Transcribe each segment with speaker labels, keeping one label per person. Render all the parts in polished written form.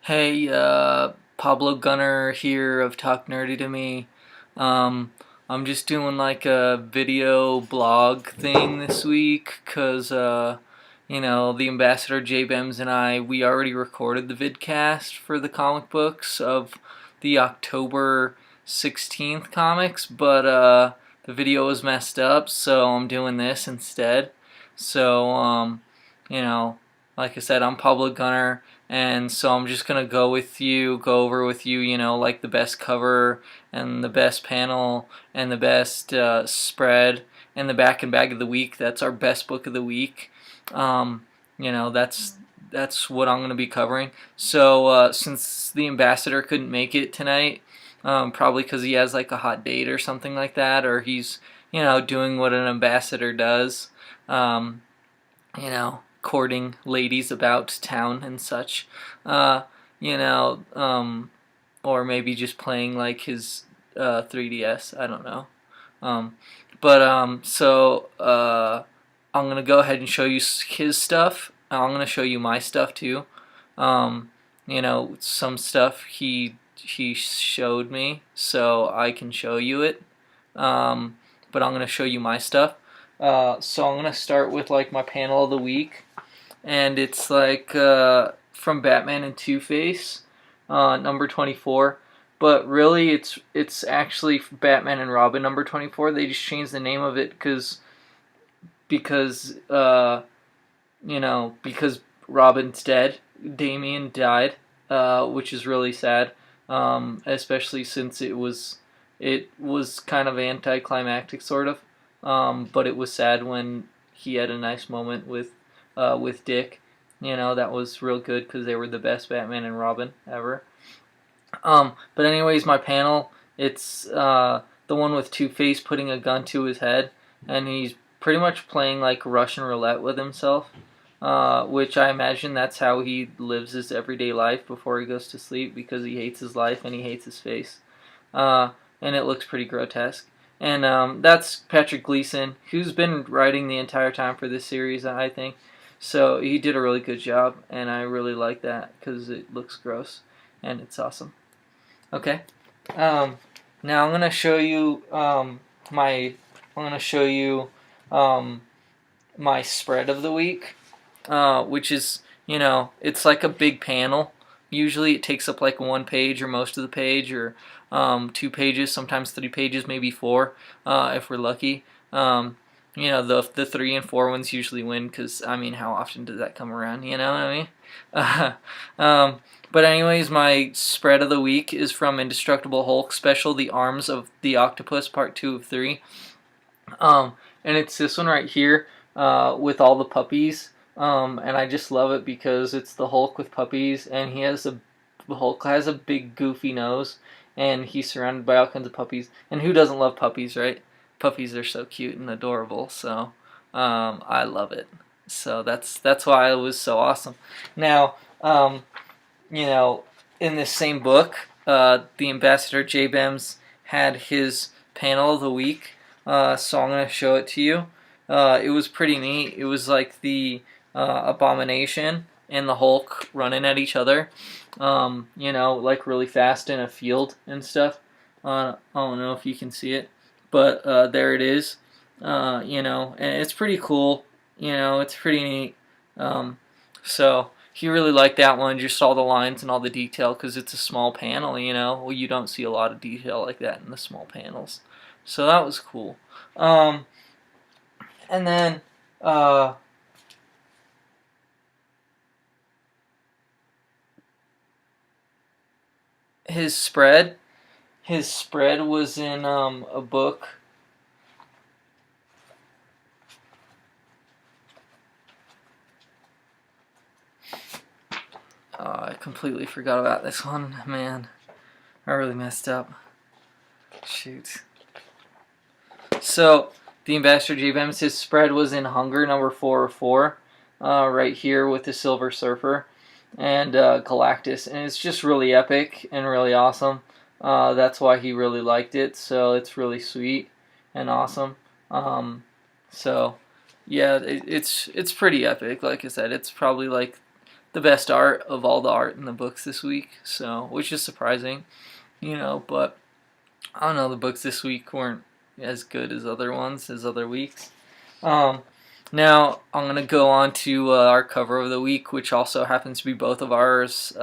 Speaker 1: Hey, Pablo Gunner here of Talk Nerdy to Me. Um, I'm just doing like a video blog thing this week because, the ambassador J Bems and we already recorded the vidcast for the comic books of the October 16th comics, but the video was messed up, so I'm doing this instead. So, like I said, I'm Pablo Gunner. And so I'm just gonna go over with you, like the best cover and the best panel and the best spread and the back and bag of the week. That's our best book of the week. Um, that's what I'm gonna be covering. So since the ambassador couldn't make it tonight, probably because he has like a hot date or something like that, or he's doing what an ambassador does. Um, courting ladies about town and such. Uh, you know, um, or maybe just playing like his 3DS. I don't know. Um, but I'm gonna go ahead and show you his stuff. I'm gonna show you my stuff too. Some stuff he showed me, so I can show you it. But I'm gonna show you my stuff. So I'm gonna start with like my panel of the week, and it's like from Batman and Two-Face, number 24. But really, it's actually Batman and Robin number 24. They just changed the name of it because because Robin's dead. Damian died, which is really sad, especially since it was kind of anticlimactic, sort of. But it was sad when he had a nice moment with Dick. That was real good because they were the best Batman and Robin ever. But anyways, my panel, it's the one with Two-Face putting a gun to his head, and he's pretty much playing like Russian roulette with himself, which I imagine that's how he lives his everyday life before he goes to sleep, because he hates his life and he hates his face. And it looks pretty grotesque. And that's Patrick Gleason, who's been writing the entire time for this series, I think. So he did a really good job, and I really like that because it looks gross and it's awesome. Okay. Now I'm gonna show you my spread of the week, which is it's like a big panel. Usually it takes up like one page or most of the page, or 2 pages, sometimes 3 pages, maybe 4, if we're lucky. The 3 and 4 ones usually win, because I mean, how often does that come around? You know what I mean? But anyways, my spread of the week is from Indestructible Hulk Special Arms of the Octopus, Part 2 of 3. And it's this one right here, with all the puppies. And I just love it because it's the Hulk with puppies, and Hulk has a big goofy nose, and he's surrounded by all kinds of puppies. And who doesn't love puppies, right? Puppies are so cute and adorable, so I love it. So that's why it was so awesome. Now, in this same book, the Ambassador J Bems had his panel of the week, so I'm going to show it to you. It was pretty neat. It was like the Abomination and the Hulk running at each other, like really fast in a field and stuff. I don't know if you can see it, but there it is. And it's pretty cool. It's pretty neat. So he really liked that one, just all the lines and all the detail, because it's a small panel. Well, you don't see a lot of detail like that in the small panels. So that was cool. And then his spread was in a book. I completely forgot about this one, man. I really messed up. Shoot. So, the Ambassador J Bems, his spread was in Hunger, number 404, right here with the Silver Surfer and Galactus. And it's just really epic and really awesome. That's why he really liked it, so it's really sweet and awesome. So, yeah, it's pretty epic. Like I said, it's probably like the best art of all the art in the books this week, so which is surprising, but I don't know, the books this week weren't as good as other ones, as other weeks. Um, Now I'm gonna go on to our cover of the week, which also happens to be both of ours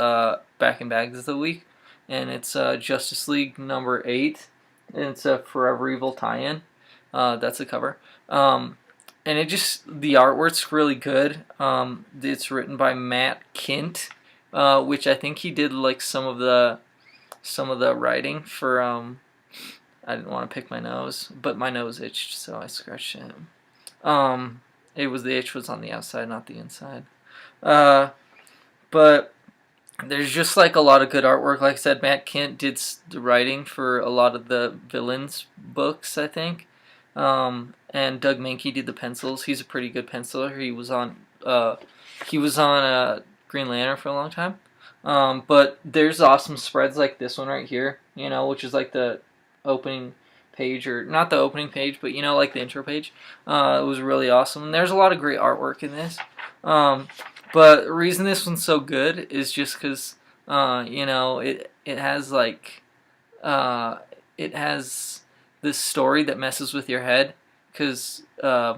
Speaker 1: back in bags of the week, and it's Justice League number 8, and it's a Forever Evil tie-in. That's the cover, and the artwork's really good. It's written by Matt Kindt, which I think he did like some of the writing for. I didn't want to pick my nose, but my nose itched, so I scratched it. The itch was on the outside, not the inside. But there's just like a lot of good artwork. Like I said, Matt Kindt did the writing for a lot of the villains books, I think. And Doug Mankey did the pencils. He's a pretty good penciler. He was on Green Lantern for a long time. But there's awesome spreads like this one right here, which is like the opening page, or not the opening page, but like the intro page. It was really awesome. And there's a lot of great artwork in this. But the reason this one's so good is just because it has like it has this story that messes with your head, because I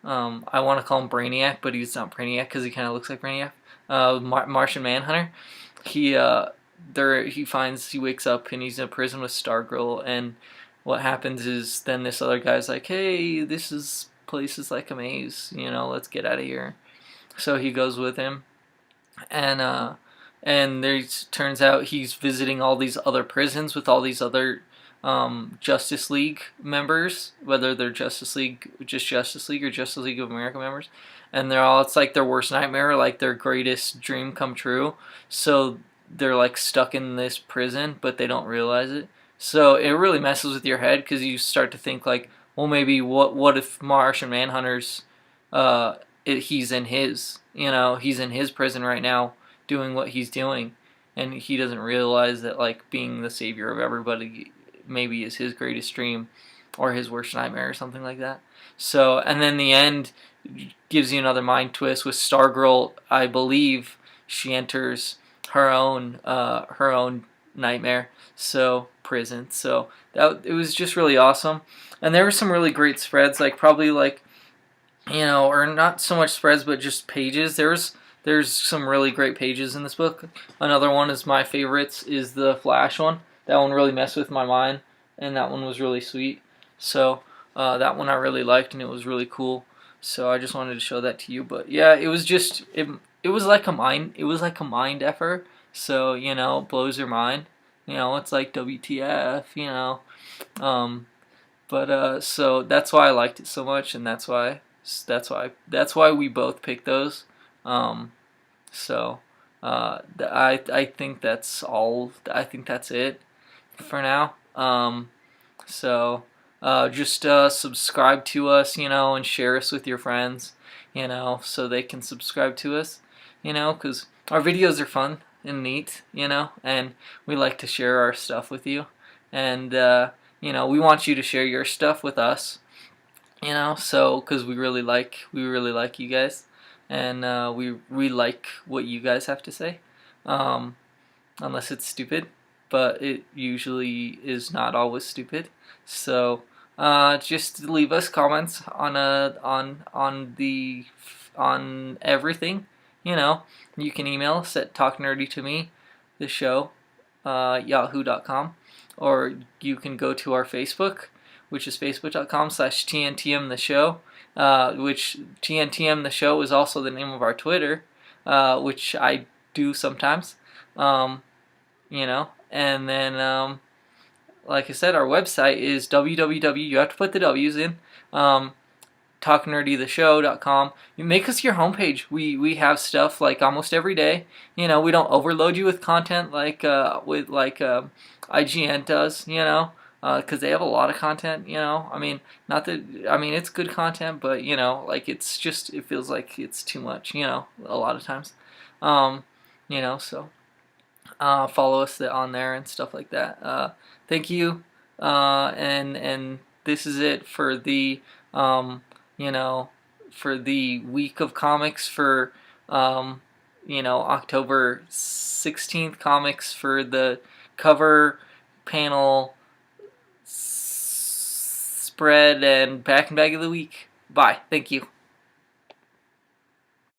Speaker 1: want to call him Brainiac, but he's not Brainiac because he kind of looks like Brainiac. Martian Manhunter. He wakes up and he's in a prison with Stargirl, and what happens is then this other guy's like, hey, place is like a maze, let's get out of here. So he goes with him, and turns out he's visiting all these other prisons with all these other Justice League members, whether they're Justice League or Justice League of America members, and it's like their worst nightmare, like their greatest dream come true. So they're like stuck in this prison, but they don't realize it. So it really messes with your head, because you start to think like, well, maybe what if Martian Manhunter's he's in his prison right now doing what he's doing, and he doesn't realize that like being the savior of everybody maybe is his greatest dream or his worst nightmare or something like that. So, and then the end gives you another mind twist with Stargirl. I believe she enters her own nightmare, so prison. So it was just really awesome, and there were some really great spreads, like probably like or not so much spreads, but just pages. There's some really great pages in this book. Another one is my favorites is the Flash one. That one really messed with my mind, and that one was really sweet. So that one I really liked, and it was really cool. So I just wanted to show that to you. But yeah, it was just it was like a mind effort. So it blows your mind. It's like WTF. So that's why I liked it so much, and that's why we both picked those. I think that's all. I think that's it for now. Just subscribe to us, and share us with your friends, so they can subscribe to us, because our videos are fun and neat, and we like to share our stuff with you, and we want you to share your stuff with us, so because we really like you guys, and we like what you guys have to say, unless it's stupid, but it usually is not always stupid. So just leave us comments on everything. You can email us at talknerdytome, the show, yahoo.com, or you can go to our Facebook, which is facebook.com/TNTM the show, which TNTM the show is also the name of our Twitter, which I do sometimes, and then like I said, our website is www. You have to put the W's in. TalkNerdyTheShow.com. You make us your homepage. We have stuff like almost every day. We don't overload you with content like IGN does. Because they have a lot of content. It's good content, but it feels like it's too much. A lot of times. So follow us on there and stuff like that. Thank you, and this is it for the for the week of comics for October 16th comics for the cover, panel, spread, and pack and bag of the week. Bye. Thank you.